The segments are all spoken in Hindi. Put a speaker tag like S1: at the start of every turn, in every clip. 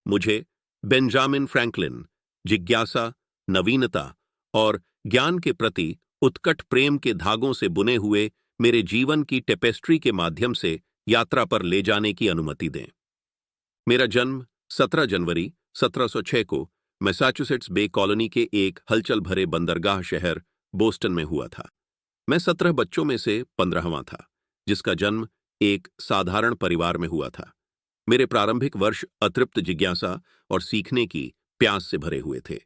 S1: मुझे बेंजामिन फ्रैंकलिन, जिज्ञासा, नवीनता और ज्ञान के प्रति उत्कट प्रेम के धागों से बुने हुए मेरे जीवन की टेपेस्ट्री के माध्यम से यात्रा पर ले जाने की अनुमति दें। मेरा जन्म 17 जनवरी 1706 को मैसाचुसेट्स बे कॉलोनी के एक हलचल भरे बंदरगाह शहर बोस्टन में हुआ था। मैं 17 बच्चों में से 15वां था, जिसका जन्म एक साधारण परिवार में हुआ था। मेरे प्रारंभिक वर्ष अतृप्त जिज्ञासा और सीखने की प्यास से भरे हुए थे।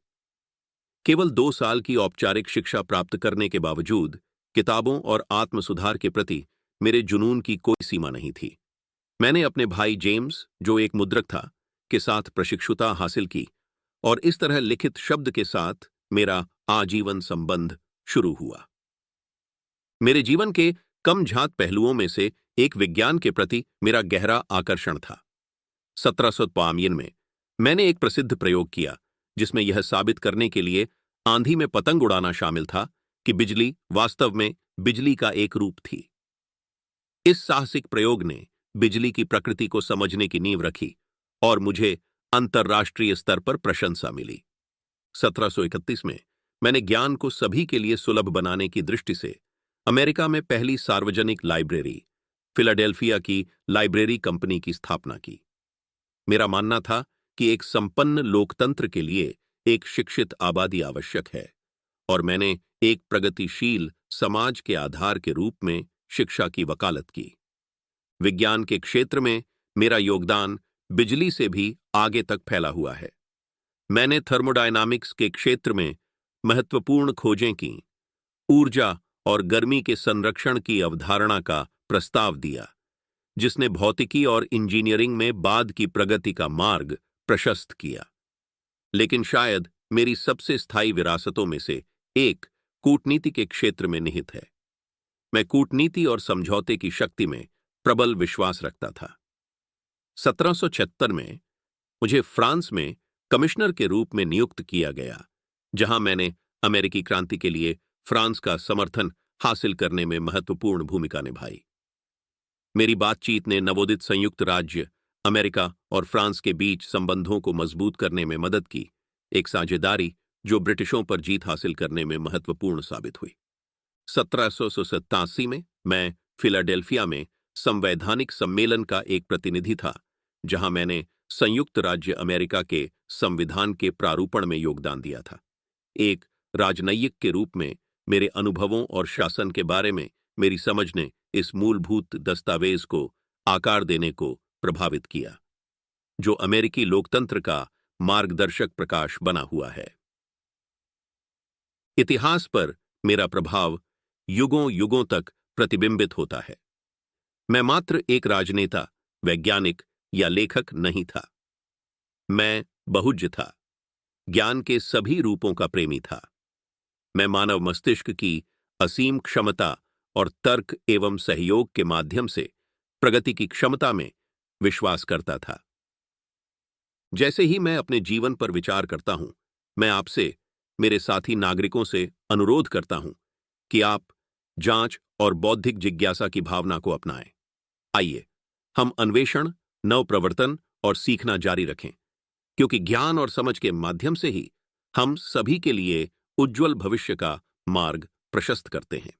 S1: केवल 2 साल की औपचारिक शिक्षा प्राप्त करने के बावजूद किताबों और आत्मसुधार के प्रति मेरे जुनून की कोई सीमा नहीं थी। मैंने अपने भाई जेम्स, जो एक मुद्रक था, के साथ प्रशिक्षुता हासिल की और इस तरह लिखित शब्द के साथ मेरा आजीवन संबंध शुरू हुआ। मेरे जीवन के कम झात पहलुओं में से एक विज्ञान के प्रति मेरा गहरा आकर्षण था। 1752 में मैंने एक प्रसिद्ध प्रयोग किया, जिसमें यह साबित करने के लिए आंधी में पतंग उड़ाना शामिल था कि बिजली वास्तव में बिजली का एक रूप थी। इस साहसिक प्रयोग ने बिजली की प्रकृति को समझने की नींव रखी और मुझे अंतर्राष्ट्रीय स्तर पर प्रशंसा मिली। 1731 में मैंने ज्ञान को सभी के लिए सुलभ बनाने की दृष्टि से अमेरिका में पहली सार्वजनिक लाइब्रेरी, फिलाडेल्फिया की लाइब्रेरी कंपनी की स्थापना की। मेरा मानना था कि एक संपन्न लोकतंत्र के लिए एक शिक्षित आबादी आवश्यक है और मैंने एक प्रगतिशील समाज के आधार के रूप में शिक्षा की वकालत की। विज्ञान के क्षेत्र में मेरा योगदान बिजली से भी आगे तक फैला हुआ है। मैंने थर्मोडायनामिक्स के क्षेत्र में महत्वपूर्ण खोजें की, ऊर्जा और गर्मी के संरक्षण की अवधारणा का प्रस्ताव दिया, जिसने भौतिकी और इंजीनियरिंग में बाद की प्रगति का मार्ग प्रशस्त किया। लेकिन शायद मेरी सबसे स्थायी विरासतों में से एक कूटनीति के क्षेत्र में निहित है। मैं कूटनीति और समझौते की शक्ति में प्रबल विश्वास रखता था। 1776 में मुझे फ्रांस में कमिश्नर के रूप में नियुक्त किया गया, जहां मैंने अमेरिकी क्रांति के लिए फ्रांस का समर्थन हासिल करने में महत्वपूर्ण भूमिका निभाई। मेरी बातचीत ने नवोदित संयुक्त राज्य अमेरिका और फ्रांस के बीच संबंधों को मजबूत करने में मदद की, एक साझेदारी जो ब्रिटिशों पर जीत हासिल करने में महत्वपूर्ण साबित हुई। 1787 में मैं फिलाडेल्फिया में संवैधानिक सम्मेलन का एक प्रतिनिधि था, जहां मैंने संयुक्त राज्य अमेरिका के संविधान के प्रारूपण में योगदान दिया था। एक राजनयिक के रूप में मेरे अनुभवों और शासन के बारे में मेरी समझ ने इस मूलभूत दस्तावेज को आकार देने को प्रभावित किया, जो अमेरिकी लोकतंत्र का मार्गदर्शक प्रकाश बना हुआ है। इतिहास पर मेरा प्रभाव युगों युगों तक प्रतिबिंबित होता है। मैं मात्र एक राजनेता, वैज्ञानिक या लेखक नहीं था। मैं बहुज्य था, ज्ञान के सभी रूपों का प्रेमी था। मैं मानव मस्तिष्क की असीम क्षमता और तर्क एवं सहयोग के माध्यम से प्रगति की क्षमता में विश्वास करता था। जैसे ही मैं अपने जीवन पर विचार करता हूं, मैं आपसे, मेरे साथी नागरिकों से अनुरोध करता हूं कि आप जांच और बौद्धिक जिज्ञासा की भावना को अपनाएं। आइए हम अन्वेषण, नवप्रवर्तन और सीखना जारी रखें, क्योंकि ज्ञान और समझ के माध्यम से ही हम सभी के लिए उज्जवल भविष्य का मार्ग प्रशस्त करते हैं।